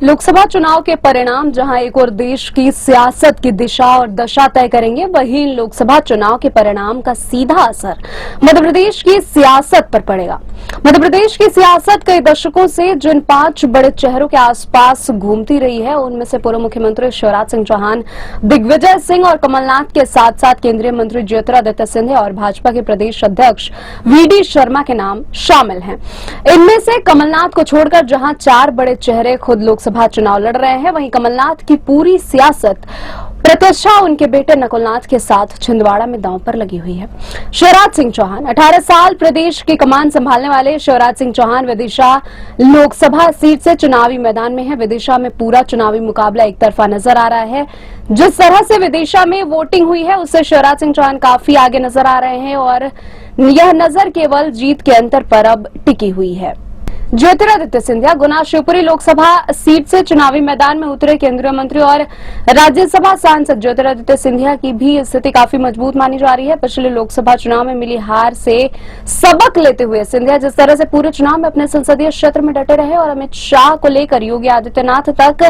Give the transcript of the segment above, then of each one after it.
लोकसभा चुनाव के परिणाम जहां एक और देश की सियासत की दिशा और दशा तय करेंगे, वहीं लोकसभा चुनाव के परिणाम का सीधा असर मध्य प्रदेश की सियासत पर पड़ेगा। मध्य प्रदेश की सियासत कई दशकों से जिन 5 बड़े चेहरों के आसपास घूमती रही है, उनमें से पूर्व मुख्यमंत्री शिवराज सिंह चौहान, दिग्विजय सिंह और कमलनाथ के साथ साथ केंद्रीय मंत्री ज्योतिरादित्य सिंधिया और भाजपा के प्रदेश अध्यक्ष वी.डी. शर्मा के नाम शामिल हैं। इनमें से कमलनाथ को छोड़कर जहां 4 बड़े चेहरे खुद लोकसभा चुनाव लड़ रहे हैं, वहीं कमलनाथ की पूरी सियासत प्रतिष्ठा उनके बेटे नकुलनाथ के साथ छिंदवाड़ा में दांव पर लगी हुई है। शिवराज सिंह चौहान 18 साल प्रदेश की कमान संभालने वाले शिवराज सिंह चौहान विदिशा लोकसभा सीट से चुनावी मैदान में है। विदिशा में पूरा चुनावी मुकाबला एक तरफा नजर आ रहा है। जिस तरह से विदिशा में वोटिंग हुई है, उससे शिवराज सिंह चौहान काफी आगे नजर आ रहे हैं और यह नजर केवल जीत के अंतर पर अब टिकी हुई है। ज्योतिरादित्य सिंधिया गुना शिवपुरी लोकसभा सीट से चुनावी मैदान में उतरे केंद्रीय मंत्री और राज्यसभा सांसद ज्योतिरादित्य सिंधिया की भी स्थिति काफी मजबूत मानी जा रही है। पिछले लोकसभा चुनाव में मिली हार से सबक लेते हुए सिंधिया जिस तरह से पूरे चुनाव में अपने संसदीय क्षेत्र में डटे रहे और अमित शाह को लेकर योगी आदित्यनाथ तक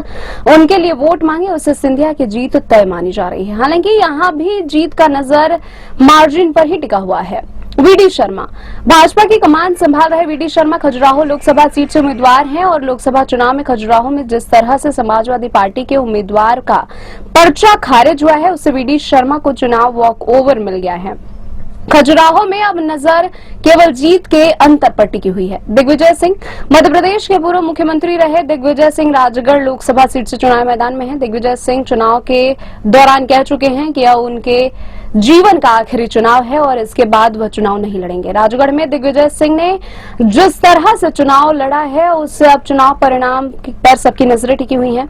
उनके लिए वोट मांगे, उससे सिंधिया की जीत तय मानी जा रही है। हालांकि यहाँ भी जीत का नजर मार्जिन पर ही टिका हुआ है। वी.डी. शर्मा भाजपा की कमान संभाल रहे वी.डी. शर्मा खजुराहो लोकसभा सीट से उम्मीदवार हैं और लोकसभा चुनाव में खजुराहो में जिस तरह से समाजवादी पार्टी के उम्मीदवार का पर्चा खारिज हुआ है, उससे वी.डी. शर्मा को चुनाव वॉक ओवर मिल गया है। खजुराहो में अब नजर केवल जीत के अंतर पर टिकी हुई है। दिग्विजय सिंह मध्य प्रदेश के पूर्व मुख्यमंत्री रहे दिग्विजय सिंह राजगढ़ लोकसभा सीट से चुनाव मैदान में हैं। दिग्विजय सिंह चुनाव के दौरान कह चुके हैं कि यह उनके जीवन का आखिरी चुनाव है और इसके बाद वह चुनाव नहीं लड़ेंगे। राजगढ़ में दिग्विजय सिंह ने जिस तरह से चुनाव लड़ा है, उससे अब चुनाव परिणाम पर सबकी नजरें टिकी हुई हैं।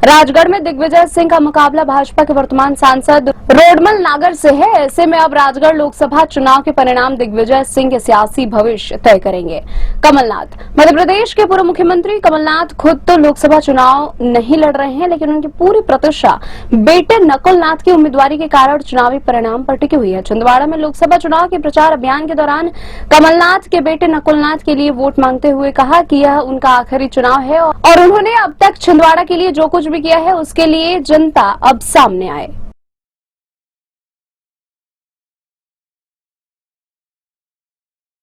राजगढ़ में दिग्विजय सिंह का मुकाबला भाजपा के वर्तमान सांसद रोडमल नागर से है। ऐसे में अब राजगढ़ लोकसभा चुनाव के परिणाम दिग्विजय सिंह के सियासी भविष्य तय करेंगे। कमलनाथ मध्य प्रदेश के पूर्व मुख्यमंत्री कमलनाथ खुद तो लोकसभा चुनाव नहीं लड़ रहे हैं, लेकिन उनकी पूरी प्रतिष्ठा बेटे नकुलनाथ की उम्मीदवारी के कारण चुनावी परिणाम पर टिकी हुई है। छिंदवाड़ा में लोकसभा चुनाव के प्रचार अभियान के दौरान कमलनाथ के बेटे नकुलनाथ के लिए वोट मांगते हुए कहा कि यह उनका आखिरी चुनाव है और उन्होंने अब तक छिंदवाड़ा के लिए जो कुछ भी किया है, उसके लिए जनता अब सामने आए।